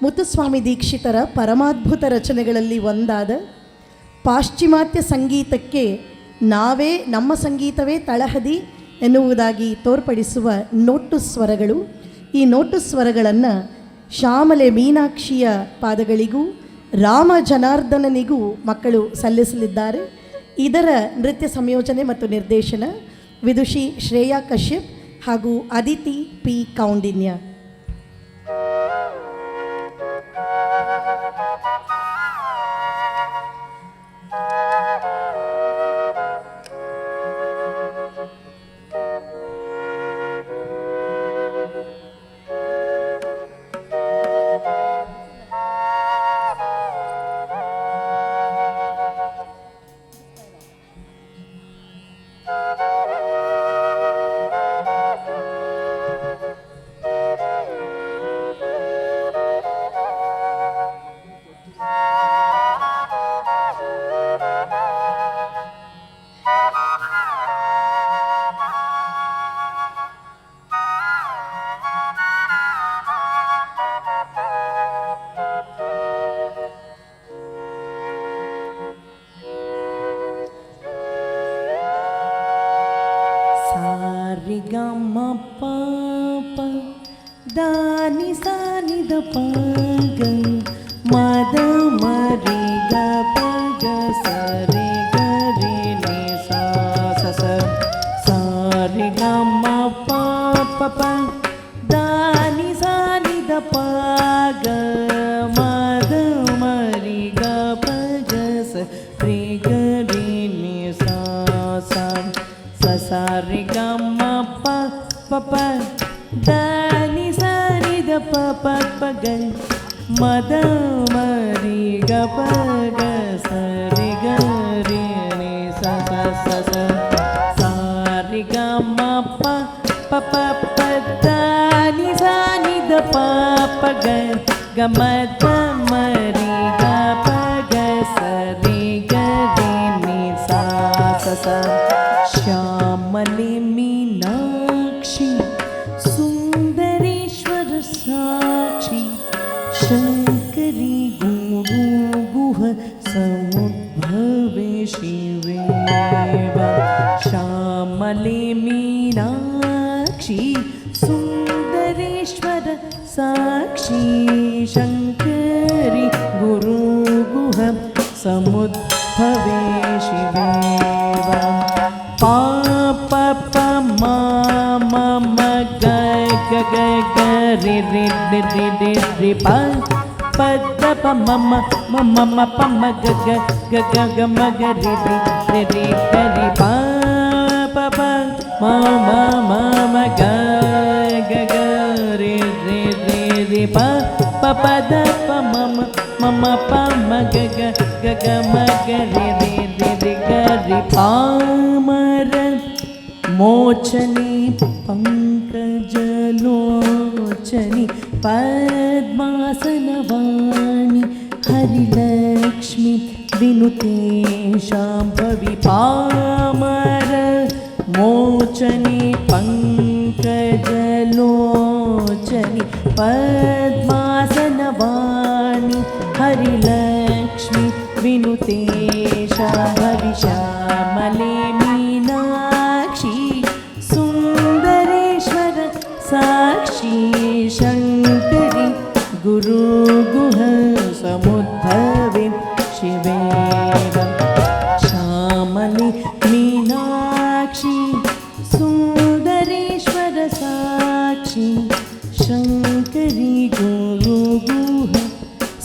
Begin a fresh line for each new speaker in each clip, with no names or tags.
ಮುತ್ತುಸ್ವಾಮಿ ದೀಕ್ಷಿತರ ಪರಮಾದ್ಭುತ ರಚನೆಗಳಲ್ಲಿ ಒಂದಾದ ಪಾಶ್ಚಿಮಾತ್ಯ ಸಂಗೀತಕ್ಕೆ ನಾವೇ ನಮ್ಮ ಸಂಗೀತವೇ ತಳಹದಿ ಎನ್ನುವುದಾಗಿ ತೋರ್ಪಡಿಸುವ ನೋಟು ಸ್ವರಗಳು. ಈ ನೋಟು ಸ್ವರಗಳನ್ನು ಶ್ಯಾಮಲೆ ಮೀನಾಕ್ಷಿಯ ಪಾದಗಳಿಗೂ ರಾಮ ಜನಾರ್ದನನಿಗೂ ಮಕ್ಕಳು ಸಲ್ಲಿಸಲಿದ್ದಾರೆ. ಇದರ ನೃತ್ಯ ಸಂಯೋಜನೆ ಮತ್ತು ನಿರ್ದೇಶನ ವಿದುಷಿ ಶ್ರೇಯಾ ಕಶ್ಯಪ್ ಹಾಗೂ ಅದಿತಿ ಪಿ ಕೌಂಡಿನ್ಯ.
दानि सानि द पग मद मरि ग पग सरे ग रे नि सा स स सा रे ग म प प प दानि सानि द पग मद मरि ग पग स रे ग रे नि सा सा स सा रे ग म प प प दानि सानि द प प प ग मद मरि ग प ग स रे ग रे नि सा सा सा सा सा रे ग म प प प प दानि सानि द प प ग ग मद मरि ग प ग स रे ग रे नि सा सा सा श्यामले मीनाक्षी सुंदरेश्वर साक्षी शंकरी गुरु गुह समुद्भवे शिवे श्यामले मीनाक्षी सुंदरेश्वर साक्षी शंकरी गुरु गुह समुद्भवे शिवे पा प प म म म ग ग ग ग रे रे रे रे रे रे प प द प म म म म म प म ग ग ग ग ग म ग रे रे रे रे ग रे प प प म म म म ग ग ग रे रे रे रे प प प द प म म म म प म ग ग ग ग म ग रे रे रे रे ग रे पामर मोचनी पंकजलोचनी पद्मासनवाणी हरिलक्ष्मी विनुते शाम्भवी पामर मोचनी पंकजलोचनी पद्मासनवाणी हरिलक्ष्मी विनुते शाम्भवी श्यामले मीनाक्षी सुंदरेश्वर साक्षी शंकरी गुरु गुह समुद्भवे शिवे श्यामले मीनाक्षी सुंदरेश्वर साक्षी शंकरी गुरु गुह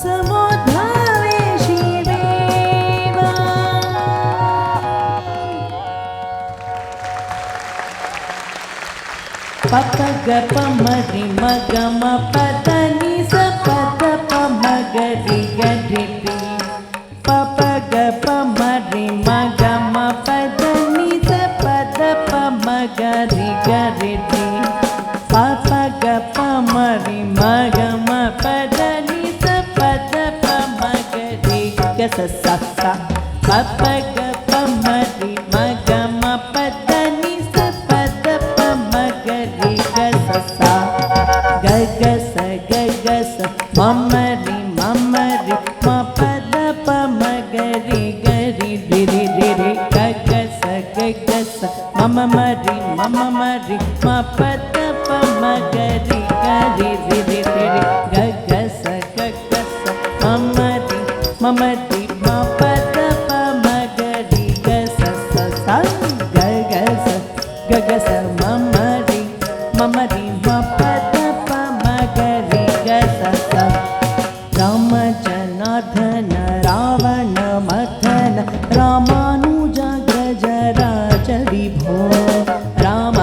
समुद्भवे शिवे प प ग प म रि म ग म प द नि स प द प म ग रि ग रि रि प प ग प म रि म ग म प द नि स प द प म ग रि ग रि रि प प ग प म रि म ग म प द नि स प द प म ग रि ग स स स प प ग प म रि म ग म प द नि स प द प म ग रि ग स स ग ग स ग ग स म ಮಮ್ಮರಿ ಮಮ್ಮರಿ ಮ ಪದ ಪ ಮಗರಿ ಗರಿ ರಿರಿ ರಿರಿ ಗಗಸ ಗಗಸ ಮಮ ಮರಿ ಮ ಪದ ಪ ಮಗರಿ ಗರಿ ರಿರಿ ರಿರಿ ಗಗಸ ಗಗಸ ಮಮ್ಮರಿ ಮಮರಿ ಮ ಪದ ಪ ಮಗರಿ ಗಸ ಸ ಸ ಗಗಸ ಗಗಸ ಮಮರಿ ಮಮರಿ ಮ ಪದ ಪ ಮಗರಿ ಗಸ ಸ ರಾಮ ಜನಾರ್ದನ ರಾವಣ ಮಥನ ರಾಮಾನುಜಾಗ್ರಜ ರಾಜ ವಿಭೋ ರಾಮ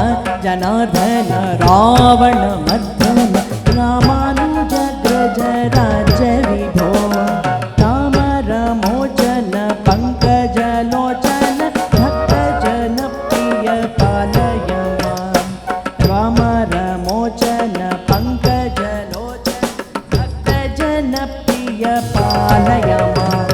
ಜನಾರ್ದನ ರಾವಣ ಮಥನ ರಾಮಾನುಜಾಗ್ರಜ ರಾಜ ವಿಭೋ ರಾಮ ರಮೋಚನ ಪಂಕಜ ಲೋಚನ ಭಕ್ತ ಜನ ಪ್ರಿಯ ಪಾಲಯ ಮಾಂ ರಾಮ ರಮೋಚನ ಪಂಕಜ ಲೋಚನ ಭಕ್ತ ಜನ ಪ್ರಿಯ ಪಾಲಯ ಮಾಂ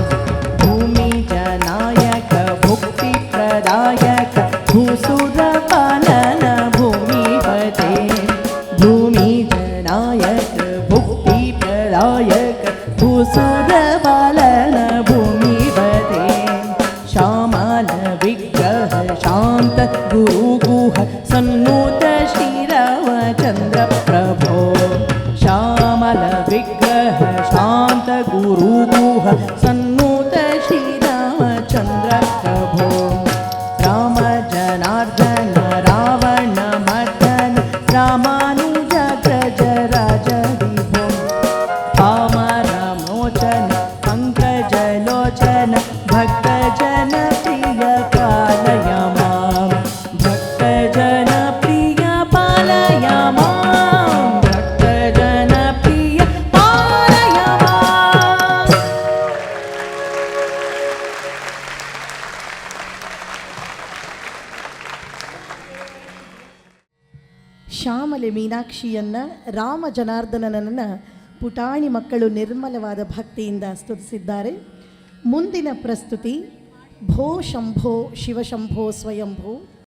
ಭೂಮಿ ಜನಾಯಕ ಭುಕ್ತಿ ಪ್ರದಾಯಕ ಭೂಸುರ ಪಾಲನ ಭೂಮಿ ಪತೆ ಭೂಮಿ ಜನಾಯಕ ಭುಕ್ತಿ ಪ್ರದಾಯಕ ಭೂಸುರ ಪಾಲನ ಭೂಮಿ ಪತೆ ಶ್ಯಾಮಲ ವಿಗ್ರಹ ಶಾಂತ ಗುರು ಗುಹ ಸನ್ನುತ ಶ್ರೀರಾಮಚಂದ್ರ ಪ್ರಭೋ ಶ್ಯಾಮಲ ವಿಗ್ರಹ ಶಾಂತ ಗುರು ಗುಹ ಸನ್ನುತ ಶ್ರೀರಾಮಚಂದ್ರ ಪ್ರಭೋ ರಾಮ ಜನಾರ್ದನ ರಾವಣ ಮಥನ ರಾಮಾನುಜಾಗ್ರಜ ರಾಜ ವಿಭೋ ಪಾಮರ ಮೋಚನ ಪಂಕಜ ಲೋಚನ ಭಕ್ತ ಜನ ಪ್ರಿಯ ಪಾಲಯ ಮಾಂ ಭಕ್ತ ಜನ ಪ್ರಿಯ ಪಾಲಯ ಮಾಂ ಭಕ್ತ ಜನ ಪ್ರಿಯ ಪಾಲಯ ಮಾಂ.
ಶ್ಯಾಮಲೆ ಮೀನಾಕ್ಷಿಯನ್ನು ರಾಮ ಜನಾರ್ದನನನ್ನು ಪುಟಾಣಿ ಮಕ್ಕಳು ನಿರ್ಮಲವಾದ ಭಕ್ತಿಯಿಂದ ಸ್ತುತಿಸಿದ್ದಾರೆ. ಮುಂದಿನ ಪ್ರಸ್ತುತಿ ಭೋ ಶಂಭೋ ಶಿವಶಂಭೋ ಸ್ವಯಂಭೋ